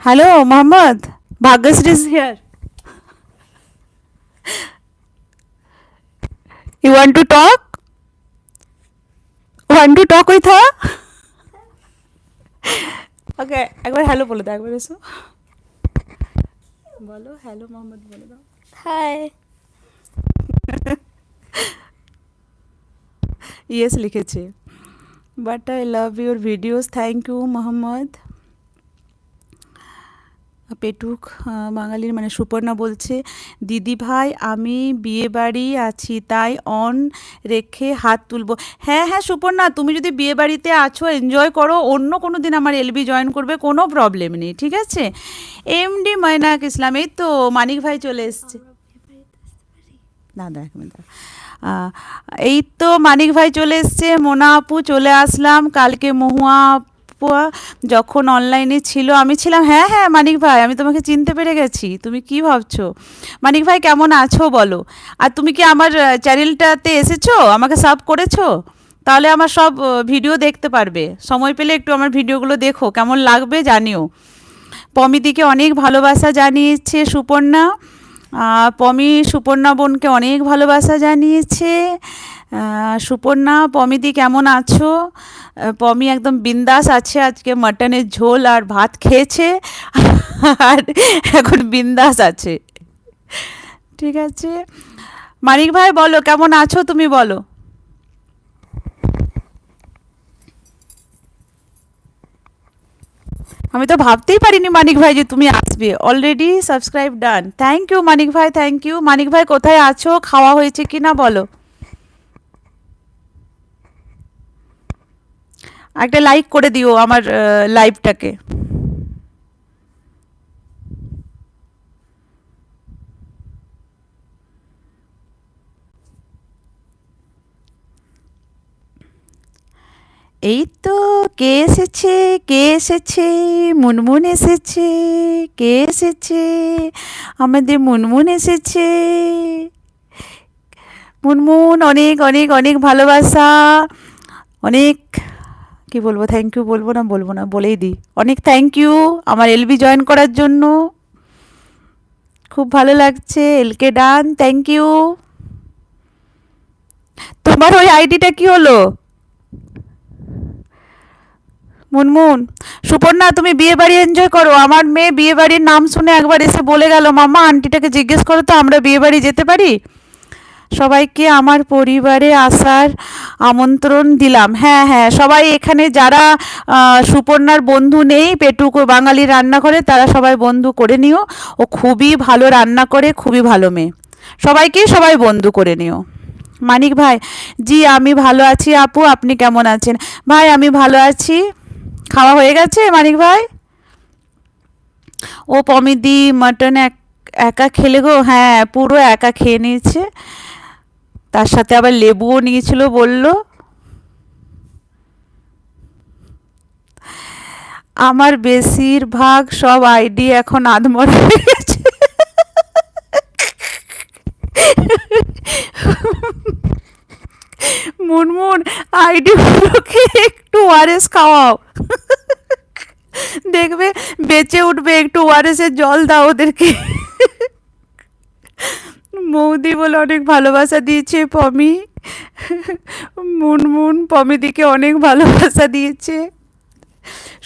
Hello, Mohammed. Bhagasri is here. You want to talk? Want to talk with her? Okay, একবার hello বলে দাও, একবার এসো বলো হ্যালো মোহাম্মদ বলে দাও। হাই। ইয়েস লিখেছে। But I love your videos, thank you Mohammad. পেটুক বাঙালির মানে সুপর্ণা বলছে, দিদি ভাই আমি বিয়ে বাড়ি আছি তাই অন রেখে হাত তুলবো। হ্যাঁ হ্যাঁ সুপর্ণা, তুমি যদি বিয়ে বাড়িতে আছো এনজয় করো, অন্য কোনো দিন আমার এলবি জয়েন করবে, কোনো প্রবলেম নেই, ঠিক আছে। এমডি ময়নাক ইসলাম, এই তো মানিক ভাই চলে এসছে। দাদা এক মিনিট দাঁড়া। এই তো মানিক ভাই চলে এসছে, মোনা আপু চলে আসলাম। কালকে মহুয়া আপু যখন অনলাইনে ছিল আমি ছিলাম। হ্যাঁ হ্যাঁ মানিক ভাই, আমি তোমাকে চিনতে পেরে গেছি। তুমি কি ভাবছো? মানিক ভাই কেমন আছো বলো। আর তুমি কি আমার চ্যানেলটাতে এসেছো, আমাকে সাব করেছো? তাহলে আমার সব ভিডিও দেখতে পারবে। সময় পেলে একটু আমার ভিডিওগুলো দেখো, কেমন লাগবে জানিও। পমিদিকে অনেক ভালোবাসা জানিয়েছে সুপর্ণা। পমি সুপর্ণা বোনকে অনেক ভালোবাসা জানিয়েছে। সুপর্ণা, পমিদি কেমন আছো? পমি একদম বিন্দাস আছে, আজকে মাটনের ঝোল আর ভাত খেয়েছে আর এখন বিন্দাস আছে, ঠিক আছে। মানিক ভাই বলো কেমন আছো, তুমি বলো। আমি তো ভাবতেই পারিনি মানিক ভাই যে তুমি আসবে। Already subscribe done, thank you Manik ভাই, থ্যাংক ইউ। মানিক ভাই কোথায় আছো, খাওয়া হয়েছে কি না বলো। একটা লাইক করে দিও আমার লাইভটাকে। এই তো কে এসেছে, কে এসেছে, মুনমুন এসেছে। কে এসেছে? আমাদের মুনমুন এসেছে। মুনমুন অনেক অনেক অনেক ভালোবাসা, অনেক কি বলবো, থ্যাংক ইউ বলবো না, বলবো না, বলেই দিই। অনেক থ্যাংক ইউ আমার এলবি জয়েন করার জন্য, খুব ভালো লাগছে। এলকে ডান, থ্যাংক ইউ। তোমার ওই আইডিটা কি হলো মুনমুন? সুপর্ণা তুমি বিয়ে বাড়ি এনজয় করো। আমার মেয়ে বিয়ে বাড়ির নাম শুনে একবার এসে বলে গেল, মামা আন্টিটাকে জিজ্ঞেস করো তো আমরা বিয়ে বাড়ি যেতে পারি। সবাইকে আমার পরিবারে আসার আমন্ত্রণ দিলাম। হ্যাঁ হ্যাঁ, সবাই এখানে যারা সুপর্ণার বন্ধু নেই পেটুক ও বাঙালি রান্না করে, তারা সবাই বন্ধু করে নিও। ও খুবই ভালো রান্না করে, খুবই ভালো মেয়ে। সবাইকে সবাই বন্ধু করে নিও। মানিক ভাই, জি আমি ভালো আছি আপু, আপনি কেমন আছেন? ভাই আমি ভালো আছি। খাওয়া হয়ে গেছে মানিক ভাই? ও পমিদি মাটন একা খেলে গো, হ্যাঁ পুরো একা খেয়ে নিয়েছে, তার সাথে আবার লেবুও নিয়েছিল বলল। আমার বেশিরভাগ সব আইডি এখন আধমরা হয়ে গেছে। মুনমুন, আইডিগুলোকে একটু ওআরএস খাওয়াও, দেখবে বেঁচে উঠবে। একটু ওআরএস এর জল দাও ওদেরকে। মৌদি বলে অনেক ভালোবাসা দিয়েছে পমি। মুনমুন পমিদিকে অনেক ভালোবাসা দিয়েছে।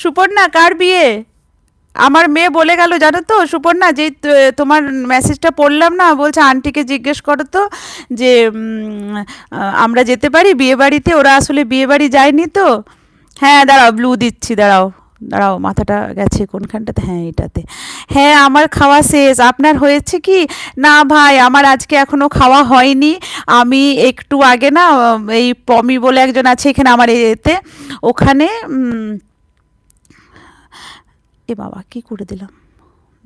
সুপর্ণা কার বিয়ে? আমার মেয়ে বলে গেল জানো তো সুপর্ণা, যে তোমার মেসেজটা পড়লাম না, বলছে আন্টিকে জিজ্ঞেস করো তো যে আমরা যেতে পারি বিয়ে বাড়িতে। ওরা আসলে বিয়ে বাড়ি যায়নি তো। হ্যাঁ দাঁড়াও ব্লু দিচ্ছি, দাঁড়াও দাঁড়াও, মাথাটা গেছে কোনখানটাতে, হ্যাঁ এটাতে। হ্যাঁ আমার খাওয়া শেষ, আপনার হয়েছে কি? না ভাই আমার আজকে এখনও খাওয়া হয়নি। আমি একটু আগে না এই পমি বলে একজন আছে এখানে আমার এতে, ওখানে এ বাবা কি করে দিলাম,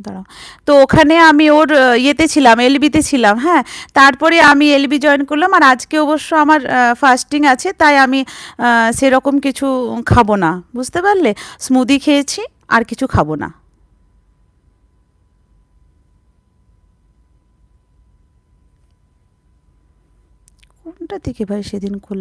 দাঁড়াও। তো ওখানে আমি ওর ইয়েতে ছিলাম, এলবিতে ছিলাম, হ্যাঁ। তারপরে আমি এলবি জয়েন করলাম, আর আজকে অবশ্য আমার ফাস্টিং আছে, তাই আমি সেরকম কিছু খাবো না, বুঝতে পারলে। স্মুদি খেয়েছি, আর কিছু খাবো না। কোনটা থেকে ভাই সেদিন করলাম?